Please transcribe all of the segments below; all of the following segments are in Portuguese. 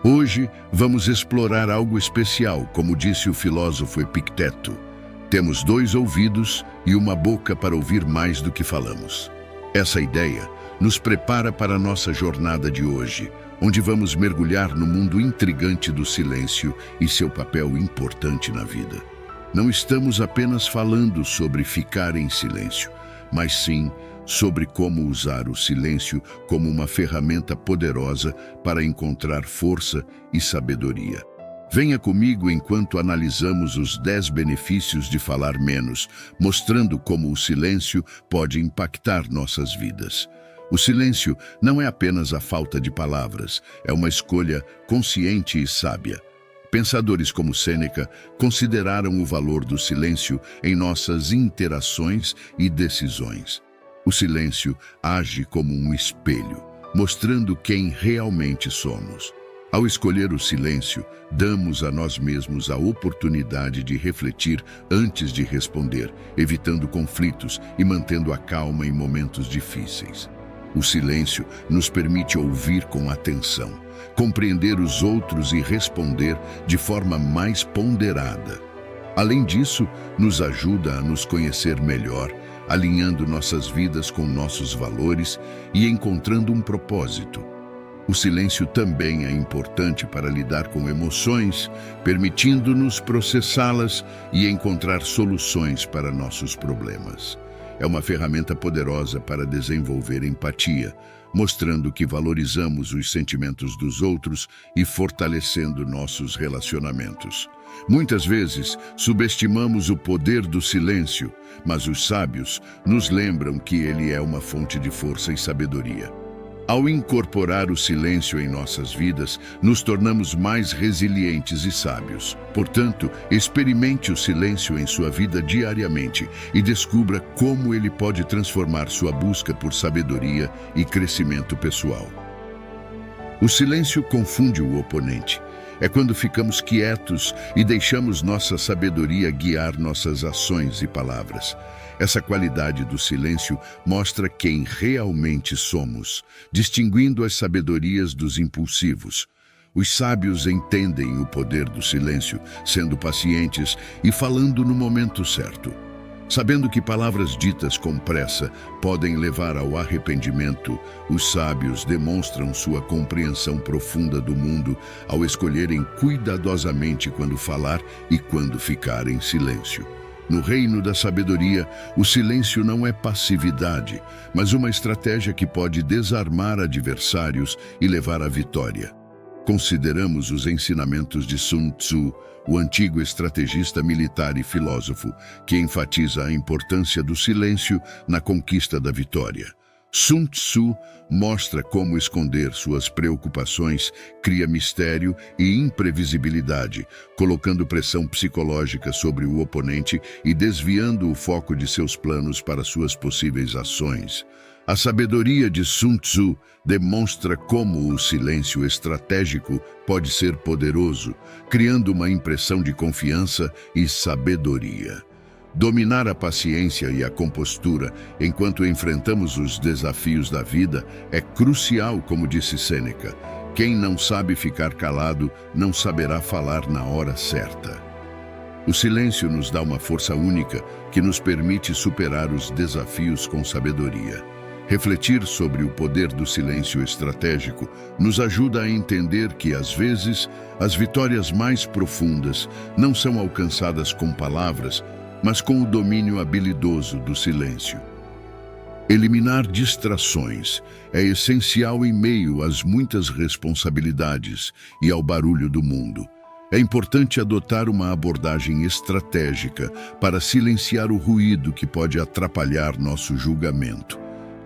Hoje vamos explorar algo especial, como disse o filósofo Epicteto. Temos 2 ouvidos e uma boca para ouvir mais do que falamos. Essa ideia nos prepara para a nossa jornada de hoje, onde vamos mergulhar no mundo intrigante do silêncio e seu papel importante na vida. Não estamos apenas falando sobre ficar em silêncio, mas sim sobre como usar o silêncio como uma ferramenta poderosa para encontrar força e sabedoria. Venha comigo enquanto analisamos os 10 benefícios de falar menos, mostrando como o silêncio pode impactar nossas vidas. O silêncio não é apenas a falta de palavras, é uma escolha consciente e sábia. Pensadores como Sêneca consideraram o valor do silêncio em nossas interações e decisões. O silêncio age como um espelho, mostrando quem realmente somos. Ao escolher o silêncio, damos a nós mesmos a oportunidade de refletir antes de responder, evitando conflitos e mantendo a calma em momentos difíceis. O silêncio nos permite ouvir com atenção, compreender os outros e responder de forma mais ponderada. Além disso, nos ajuda a nos conhecer melhor, alinhando nossas vidas com nossos valores e encontrando um propósito. O silêncio também é importante para lidar com emoções, permitindo-nos processá-las e encontrar soluções para nossos problemas. É uma ferramenta poderosa para desenvolver empatia, mostrando que valorizamos os sentimentos dos outros e fortalecendo nossos relacionamentos. Muitas vezes, subestimamos o poder do silêncio, mas os sábios nos lembram que ele é uma fonte de força e sabedoria. Ao incorporar o silêncio em nossas vidas, nos tornamos mais resilientes e sábios. Portanto, experimente o silêncio em sua vida diariamente e descubra como ele pode transformar sua busca por sabedoria e crescimento pessoal. O silêncio confunde o oponente. É quando ficamos quietos e deixamos nossa sabedoria guiar nossas ações e palavras. Essa qualidade do silêncio mostra quem realmente somos, distinguindo as sabedorias dos impulsivos. Os sábios entendem o poder do silêncio, sendo pacientes e falando no momento certo. Sabendo que palavras ditas com pressa podem levar ao arrependimento, os sábios demonstram sua compreensão profunda do mundo ao escolherem cuidadosamente quando falar e quando ficar em silêncio. No reino da sabedoria, o silêncio não é passividade, mas uma estratégia que pode desarmar adversários e levar à vitória. Consideramos os ensinamentos de Sun Tzu, o antigo estrategista militar e filósofo, que enfatiza a importância do silêncio na conquista da vitória. Sun Tzu mostra como esconder suas preocupações cria mistério e imprevisibilidade, colocando pressão psicológica sobre o oponente e desviando o foco de seus planos para suas possíveis ações. A sabedoria de Sun Tzu demonstra como o silêncio estratégico pode ser poderoso, criando uma impressão de confiança e sabedoria. Dominar a paciência e a compostura enquanto enfrentamos os desafios da vida é crucial, como disse Sêneca. Quem não sabe ficar calado não saberá falar na hora certa. O silêncio nos dá uma força única que nos permite superar os desafios com sabedoria. Refletir sobre o poder do silêncio estratégico nos ajuda a entender que, às vezes, as vitórias mais profundas não são alcançadas com palavras, mas com o domínio habilidoso do silêncio. Eliminar distrações é essencial em meio às muitas responsabilidades e ao barulho do mundo. É importante adotar uma abordagem estratégica para silenciar o ruído que pode atrapalhar nosso julgamento.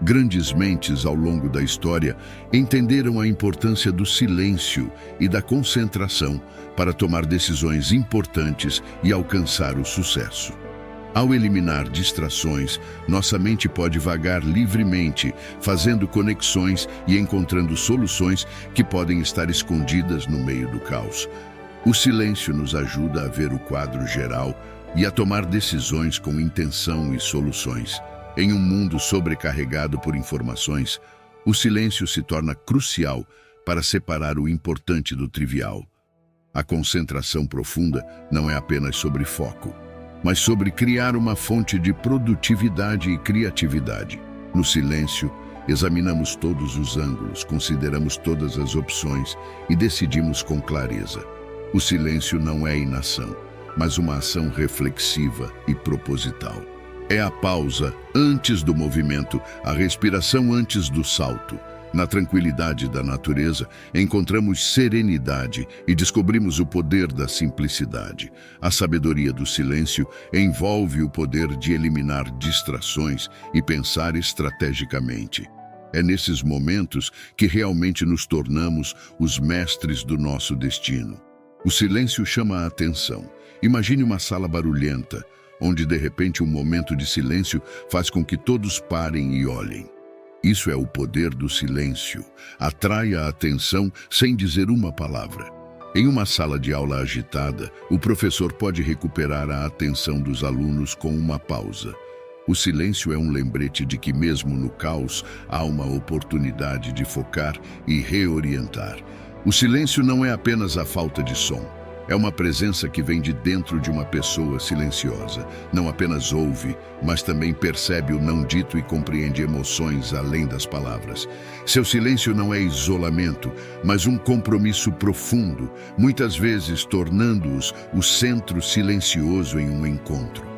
Grandes mentes ao longo da história entenderam a importância do silêncio e da concentração para tomar decisões importantes e alcançar o sucesso. Ao eliminar distrações, nossa mente pode vagar livremente, fazendo conexões e encontrando soluções que podem estar escondidas no meio do caos. O silêncio nos ajuda a ver o quadro geral e a tomar decisões com intenção e soluções. Em um mundo sobrecarregado por informações, o silêncio se torna crucial para separar o importante do trivial. A concentração profunda não é apenas sobre foco, mas sobre criar uma fonte de produtividade e criatividade. No silêncio, examinamos todos os ângulos, consideramos todas as opções e decidimos com clareza. O silêncio não é inação, mas uma ação reflexiva e proposital. É a pausa antes do movimento, a respiração antes do salto. Na tranquilidade da natureza, encontramos serenidade e descobrimos o poder da simplicidade. A sabedoria do silêncio envolve o poder de eliminar distrações e pensar estrategicamente. É nesses momentos que realmente nos tornamos os mestres do nosso destino. O silêncio chama a atenção. Imagine uma sala barulhenta, onde de repente um momento de silêncio faz com que todos parem e olhem. Isso é o poder do silêncio. Atrai a atenção sem dizer uma palavra. Em uma sala de aula agitada, o professor pode recuperar a atenção dos alunos com uma pausa. O silêncio é um lembrete de que mesmo no caos há uma oportunidade de focar e reorientar. O silêncio não é apenas a falta de som. É uma presença que vem de dentro de uma pessoa silenciosa. Não apenas ouve, mas também percebe o não dito e compreende emoções além das palavras. Seu silêncio não é isolamento, mas um compromisso profundo, muitas vezes tornando-os o centro silencioso em um encontro.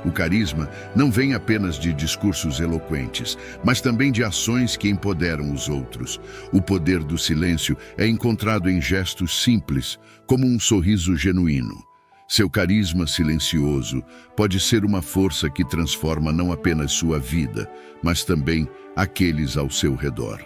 O carisma não vem apenas de discursos eloquentes, mas também de ações que empoderam os outros. O poder do silêncio é encontrado em gestos simples, como um sorriso genuíno. Seu carisma silencioso pode ser uma força que transforma não apenas sua vida, mas também aqueles ao seu redor.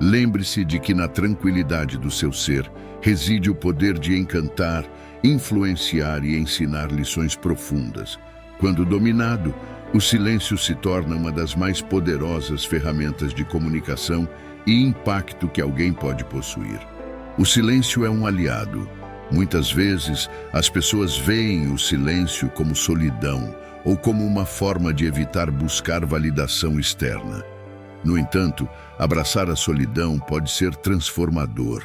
Lembre-se de que na tranquilidade do seu ser reside o poder de encantar, influenciar e ensinar lições profundas. Quando dominado, o silêncio se torna uma das mais poderosas ferramentas de comunicação e impacto que alguém pode possuir. O silêncio é um aliado. Muitas vezes, as pessoas veem o silêncio como solidão ou como uma forma de evitar buscar validação externa. No entanto, abraçar a solidão pode ser transformador.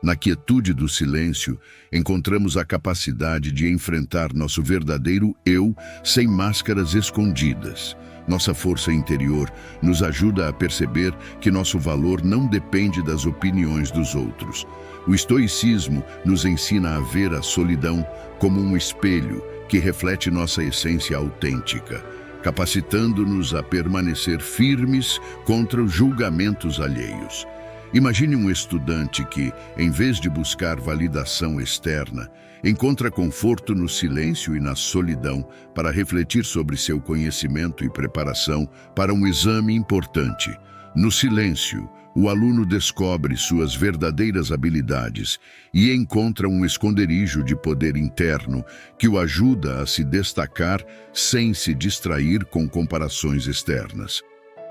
Na quietude do silêncio, encontramos a capacidade de enfrentar nosso verdadeiro eu sem máscaras escondidas. Nossa força interior nos ajuda a perceber que nosso valor não depende das opiniões dos outros. O estoicismo nos ensina a ver a solidão como um espelho que reflete nossa essência autêntica, capacitando-nos a permanecer firmes contra os julgamentos alheios. Imagine um estudante que, em vez de buscar validação externa, encontra conforto no silêncio e na solidão para refletir sobre seu conhecimento e preparação para um exame importante. No silêncio, o aluno descobre suas verdadeiras habilidades e encontra um esconderijo de poder interno que o ajuda a se destacar sem se distrair com comparações externas.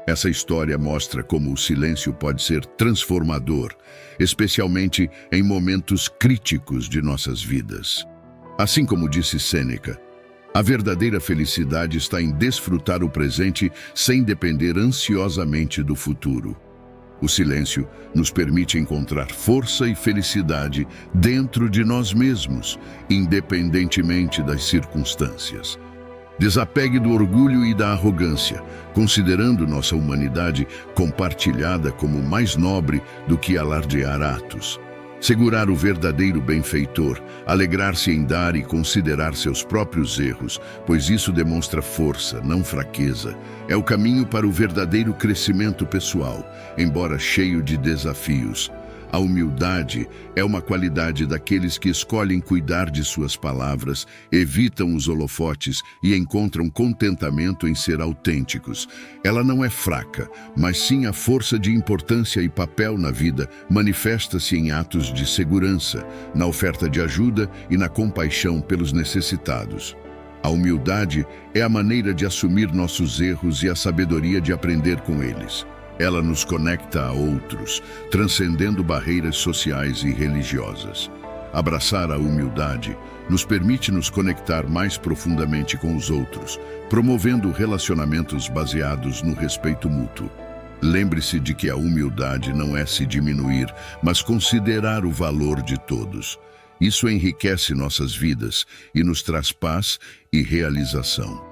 Essa história mostra como o silêncio pode ser transformador, especialmente em momentos críticos de nossas vidas. Assim como disse Sêneca, a verdadeira felicidade está em desfrutar o presente sem depender ansiosamente do futuro. O silêncio nos permite encontrar força e felicidade dentro de nós mesmos, independentemente das circunstâncias. Desapegue do orgulho e da arrogância, considerando nossa humanidade compartilhada como mais nobre do que alardear atos. Segurar o verdadeiro benfeitor, alegrar-se em dar e considerar seus próprios erros, pois isso demonstra força, não fraqueza. É o caminho para o verdadeiro crescimento pessoal, embora cheio de desafios. A humildade é uma qualidade daqueles que escolhem cuidar de suas palavras, evitam os holofotes e encontram contentamento em ser autênticos. Ela não é fraca, mas sim a força de importância e papel na vida manifesta-se em atos de segurança, na oferta de ajuda e na compaixão pelos necessitados. A humildade é a maneira de assumir nossos erros e a sabedoria de aprender com eles. Ela nos conecta a outros, transcendendo barreiras sociais e religiosas. Abraçar a humildade nos permite nos conectar mais profundamente com os outros, promovendo relacionamentos baseados no respeito mútuo. Lembre-se de que a humildade não é se diminuir, mas considerar o valor de todos. Isso enriquece nossas vidas e nos traz paz e realização.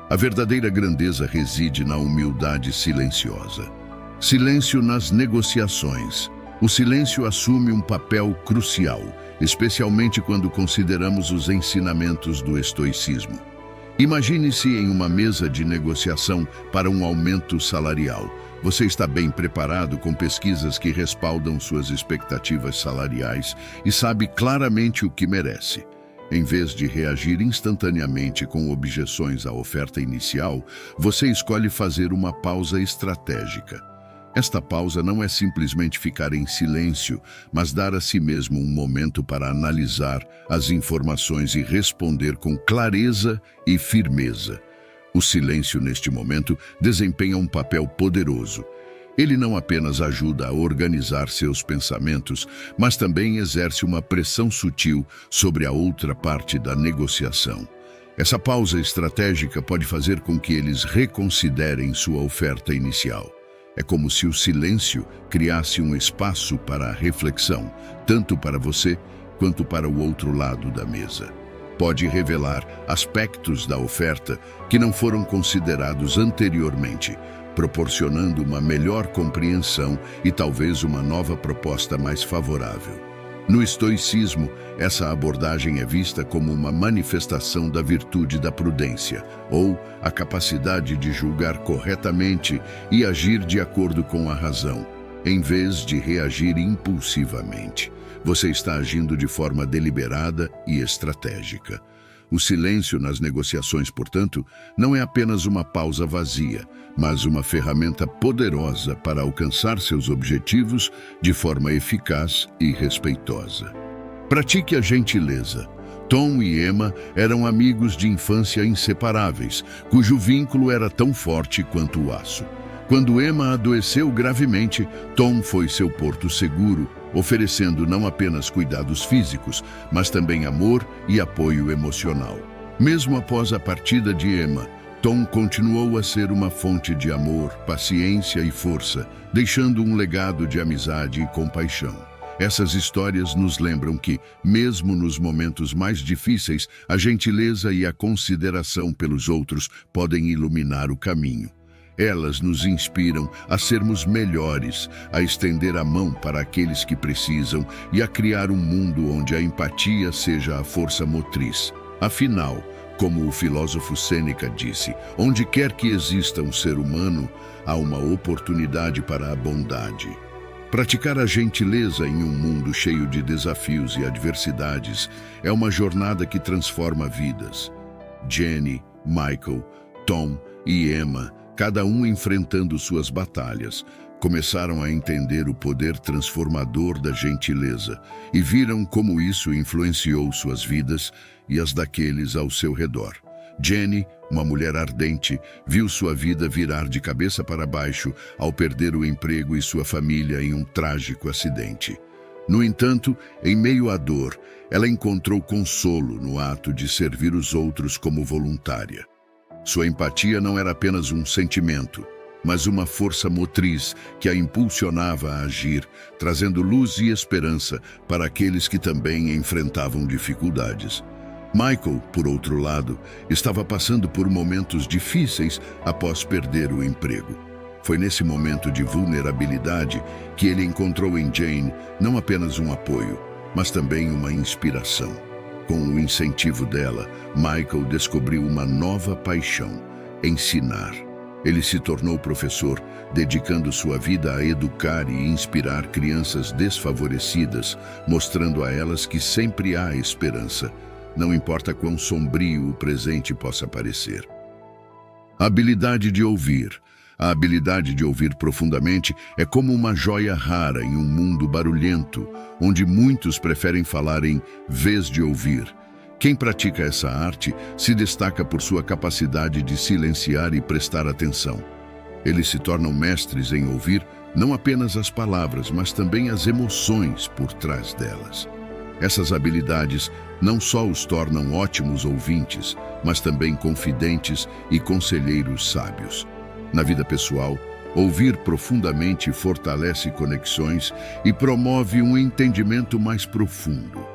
A verdadeira grandeza reside na humildade silenciosa. Silêncio nas negociações. O silêncio assume um papel crucial, especialmente quando consideramos os ensinamentos do estoicismo. Imagine-se em uma mesa de negociação para um aumento salarial. Você está bem preparado com pesquisas que respaldam suas expectativas salariais e sabe claramente o que merece. Em vez de reagir instantaneamente com objeções à oferta inicial, você escolhe fazer uma pausa estratégica. Esta pausa não é simplesmente ficar em silêncio, mas dar a si mesmo um momento para analisar as informações e responder com clareza e firmeza. O silêncio, neste momento, desempenha um papel poderoso. Ele não apenas ajuda a organizar seus pensamentos, mas também exerce uma pressão sutil sobre a outra parte da negociação. Essa pausa estratégica pode fazer com que eles reconsiderem sua oferta inicial. É como se o silêncio criasse um espaço para a reflexão, tanto para você quanto para o outro lado da mesa. Pode revelar aspectos da oferta que não foram considerados anteriormente, proporcionando uma melhor compreensão e talvez uma nova proposta mais favorável. No estoicismo, essa abordagem é vista como uma manifestação da virtude da prudência, ou a capacidade de julgar corretamente e agir de acordo com a razão, em vez de reagir impulsivamente. Você está agindo de forma deliberada e estratégica. O silêncio nas negociações, portanto, não é apenas uma pausa vazia, mas uma ferramenta poderosa para alcançar seus objetivos de forma eficaz e respeitosa. Pratique a gentileza. Tom e Emma eram amigos de infância inseparáveis, cujo vínculo era tão forte quanto o aço. Quando Emma adoeceu gravemente, Tom foi seu porto seguro, oferecendo não apenas cuidados físicos, mas também amor e apoio emocional. Mesmo após a partida de Emma, Tom continuou a ser uma fonte de amor, paciência e força, deixando um legado de amizade e compaixão. Essas histórias nos lembram que, mesmo nos momentos mais difíceis, a gentileza e a consideração pelos outros podem iluminar o caminho. Elas nos inspiram a sermos melhores, a estender a mão para aqueles que precisam e a criar um mundo onde a empatia seja a força motriz. Afinal, como o filósofo Sêneca disse, onde quer que exista um ser humano, há uma oportunidade para a bondade. Praticar a gentileza em um mundo cheio de desafios e adversidades é uma jornada que transforma vidas. Jenny, Michael, Tom e Emma, cada um enfrentando suas batalhas, começaram a entender o poder transformador da gentileza e viram como isso influenciou suas vidas e as daqueles ao seu redor. Jenny, uma mulher ardente, viu sua vida virar de cabeça para baixo ao perder o emprego e sua família em um trágico acidente. No entanto, em meio à dor, ela encontrou consolo no ato de servir os outros como voluntária. Sua empatia não era apenas um sentimento, mas uma força motriz que a impulsionava a agir, trazendo luz e esperança para aqueles que também enfrentavam dificuldades. Michael, por outro lado, estava passando por momentos difíceis após perder o emprego. Foi nesse momento de vulnerabilidade que ele encontrou em Jane não apenas um apoio, mas também uma inspiração. Com o incentivo dela, Michael descobriu uma nova paixão: ensinar. Ele se tornou professor, dedicando sua vida a educar e inspirar crianças desfavorecidas, mostrando a elas que sempre há esperança, não importa quão sombrio o presente possa parecer. A habilidade de ouvir. A habilidade de ouvir profundamente é como uma joia rara em um mundo barulhento, onde muitos preferem falar em vez de ouvir. Quem pratica essa arte se destaca por sua capacidade de silenciar e prestar atenção. Eles se tornam mestres em ouvir não apenas as palavras, mas também as emoções por trás delas. Essas habilidades não só os tornam ótimos ouvintes, mas também confidentes e conselheiros sábios. Na vida pessoal, Ouvir profundamente fortalece conexões e promove um entendimento mais profundo.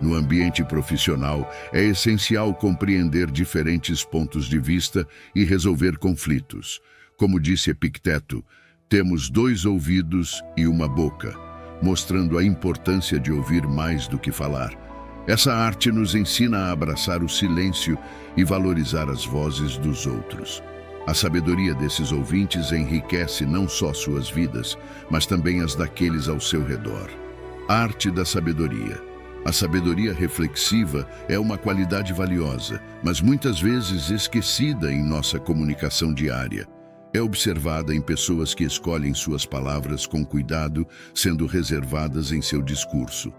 No ambiente profissional, é essencial compreender diferentes pontos de vista e resolver conflitos. Como disse Epicteto, temos 2 ouvidos e uma boca, mostrando a importância de ouvir mais do que falar. Essa arte nos ensina a abraçar o silêncio e valorizar as vozes dos outros. A sabedoria desses ouvintes enriquece não só suas vidas, mas também as daqueles ao seu redor. Arte da sabedoria. A sabedoria reflexiva é uma qualidade valiosa, mas muitas vezes esquecida em nossa comunicação diária. É observada em pessoas que escolhem suas palavras com cuidado, sendo reservadas em seu discurso.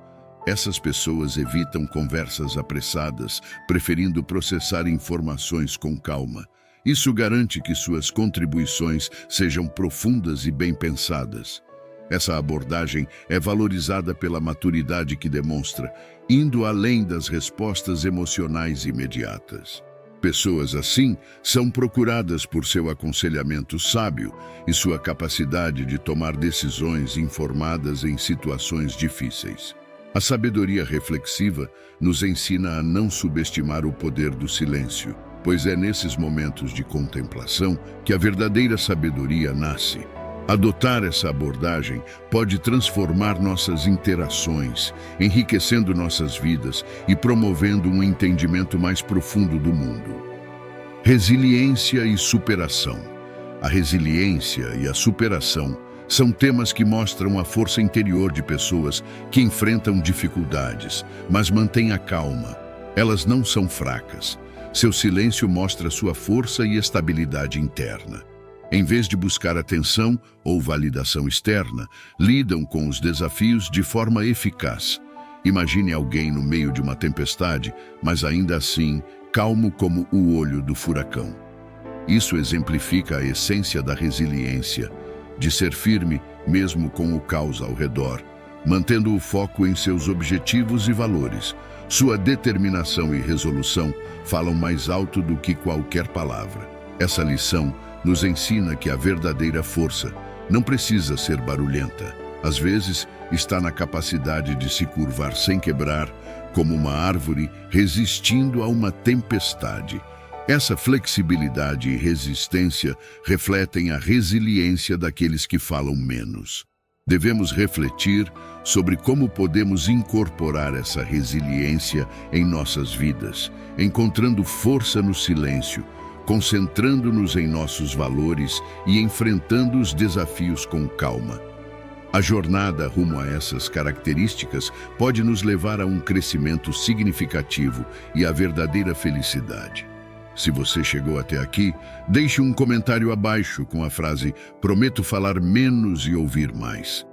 Essas pessoas evitam conversas apressadas, preferindo processar informações com calma. Isso garante que suas contribuições sejam profundas e bem pensadas. Essa abordagem é valorizada pela maturidade que demonstra, indo além das respostas emocionais imediatas. Pessoas assim são procuradas por seu aconselhamento sábio e sua capacidade de tomar decisões informadas em situações difíceis. A sabedoria reflexiva nos ensina a não subestimar o poder do silêncio, pois é nesses momentos de contemplação que a verdadeira sabedoria nasce. Adotar essa abordagem pode transformar nossas interações, enriquecendo nossas vidas e promovendo um entendimento mais profundo do mundo. Resiliência e superação. A resiliência e a superação são temas que mostram a força interior de pessoas que enfrentam dificuldades, mas mantêm a calma. Elas não são fracas. Seu silêncio mostra sua força e estabilidade interna. Em vez de buscar atenção ou validação externa, lidam com os desafios de forma eficaz. Imagine alguém no meio de uma tempestade, mas ainda assim, calmo como o olho do furacão. Isso exemplifica a essência da resiliência, de ser firme mesmo com o caos ao redor, mantendo o foco em seus objetivos e valores. Sua determinação e resolução falam mais alto do que qualquer palavra. Essa lição nos ensina que a verdadeira força não precisa ser barulhenta. Às vezes, está na capacidade de se curvar sem quebrar, como uma árvore resistindo a uma tempestade. Essa flexibilidade e resistência refletem a resiliência daqueles que falam menos. Devemos refletir sobre como podemos incorporar essa resiliência em nossas vidas, encontrando força no silêncio, concentrando-nos em nossos valores e enfrentando os desafios com calma. A jornada rumo a essas características pode nos levar a um crescimento significativo e à verdadeira felicidade. Se você chegou até aqui, deixe um comentário abaixo com a frase "Prometo falar menos e ouvir mais".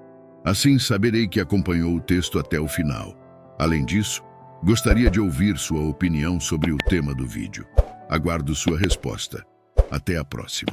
Assim saberei que acompanhou o texto até o final. Além disso, gostaria de ouvir sua opinião sobre o tema do vídeo. Aguardo sua resposta. Até a próxima.